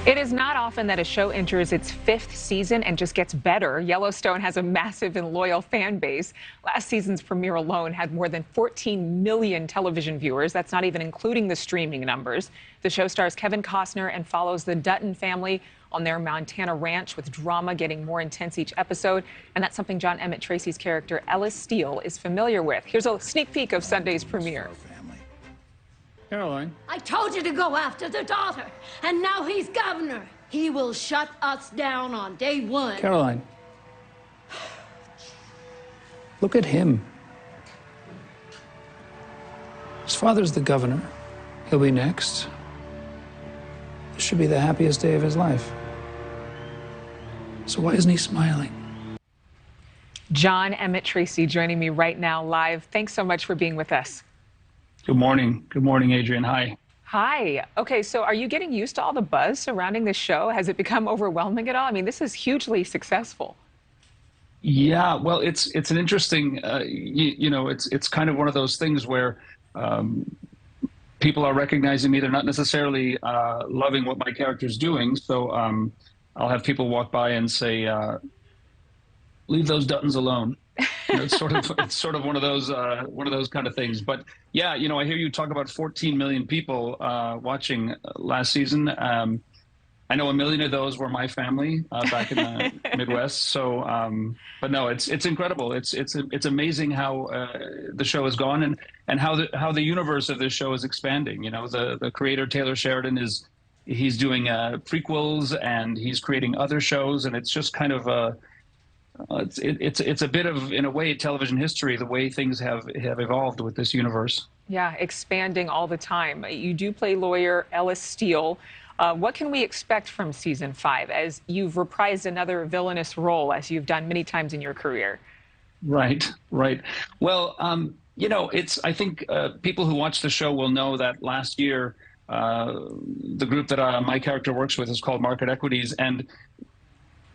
It is not often that a show enters its fifth season and just gets better. Yellowstone has a massive and loyal fan base. Last season's premiere alone had more than 14 million television viewers. That's not even including the streaming numbers. The show stars Kevin Costner and follows the Dutton family on their Montana ranch, with drama getting more intense each episode. And that's something John Emmett Tracy's character Ellis Steele is familiar with. Here's a sneak peek of Sunday's premiere. Caroline. I told you to go after the daughter, and now he's governor. He will shut us down on day one. Caroline. Look at him. His father's the governor. He'll be next. This should be the happiest day of his life. So why isn't he smiling? John Emmett Tracy joining me right now live. Thanks so much for being with us. Good morning. Good morning, Adrian. Hi. Hi. Okay, so are you getting used to all the buzz surrounding this show? Has it become overwhelming at all? I mean, this is hugely successful. Yeah, well, it's an interesting, it's kind of one of those things where people are recognizing me. They're not necessarily loving what my character's doing. So I'll have people walk by and say, leave those Duttons alone. It's sort of one of those kind of things. But yeah, I hear you talk about 14 million people watching last season. I know 1 million of those were my family back in the Midwest. So, but no, it's incredible. It's amazing how the show has gone and how the universe of this show is expanding. The creator Taylor Sheridan he's doing prequels, and he's creating other shows, and it's just kind of it's a bit of, in a way, television history, the way things have evolved with this universe. Yeah, expanding all the time. You do play lawyer Ellis Steele. What can we expect from season 5, as you've reprised another villainous role, as you've done many times in your career? Right. Well, I think people who watch the show will know that last year, the group that my character works with is called Market Equities, and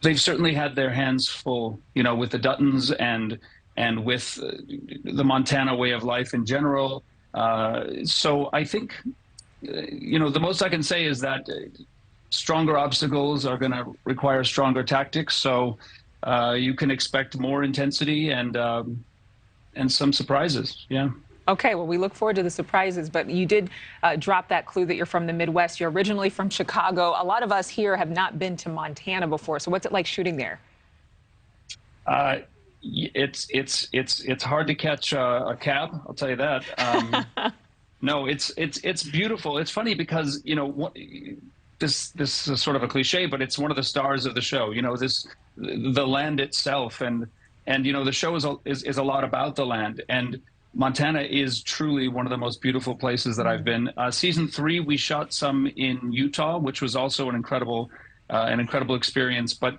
they've certainly had their hands full, with the Duttons and with the Montana way of life in general. So I think, the most I can say is that stronger obstacles are going to require stronger tactics. So you can expect more intensity and some surprises. Yeah. Okay, well, we look forward to the surprises, but you did drop that clue that you're from the Midwest. You're originally from Chicago. A lot of us here have not been to Montana before. So what's it like shooting there? It's hard to catch a cab, I'll tell you that. No, it's beautiful. It's funny because, this is sort of a cliche, but it's one of the stars of the show, the land itself. And the show is a lot about the land. And Montana is truly one of the most beautiful places that I've been. Season 3, we shot some in Utah, which was also an incredible experience. But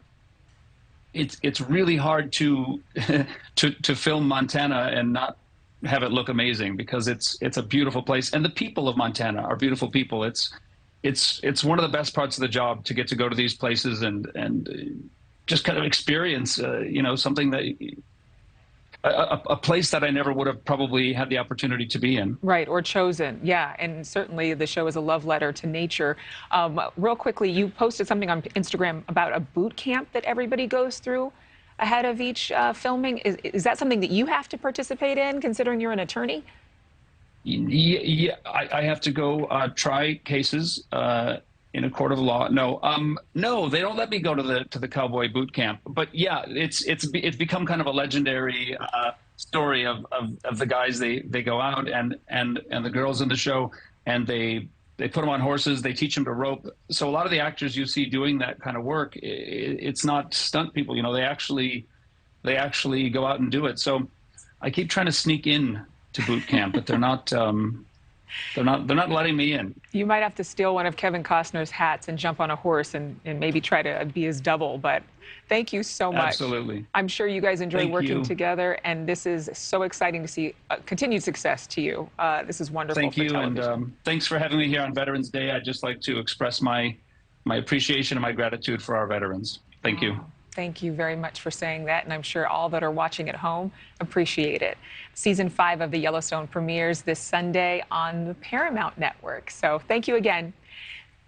it's really hard to to film Montana and not have it look amazing, because it's a beautiful place, and the people of Montana are beautiful people. It's one of the best parts of the job, to get to go to these places and just kind of experience something that. A place that I never would have probably had the opportunity to be in. Right, or chosen. Yeah, and certainly the show is a love letter to nature. Real quickly, you posted something on Instagram about a boot camp that everybody goes through ahead of each filming. Is that something that you have to participate in, considering you're an attorney? Yeah, I have to go try cases in a court of law. No, they don't let me go to the cowboy boot camp. But yeah, it's become kind of a legendary story of the guys. They go out and the girls in the show, and they put them on horses. They teach them to rope. So a lot of the actors you see doing that kind of work, it's not stunt people. They actually go out and do it. So I keep trying to sneak in to boot camp, but they're not. They're not letting me in. You might have to steal one of Kevin Costner's hats and jump on a horse and maybe try to be his double. But thank you so much. Absolutely. I'm sure you guys enjoy working together, and this is so exciting to see continued success to you. This is wonderful. Thank you, television. And thanks for having me here on Veterans Day. I'd just like to express my appreciation and my gratitude for our veterans. Thank you. Thank you very much for saying that, and I'm sure all that are watching at home appreciate it. Season 5 of the Yellowstone premieres this Sunday on the Paramount Network. So thank you again.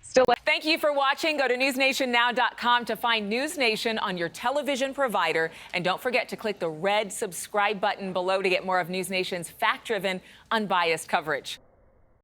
Still. Thank you for watching. Go to newsnationnow.com to find News Nation on your television provider. And don't forget to click the red subscribe button below to get more of News Nation's fact-driven, unbiased coverage.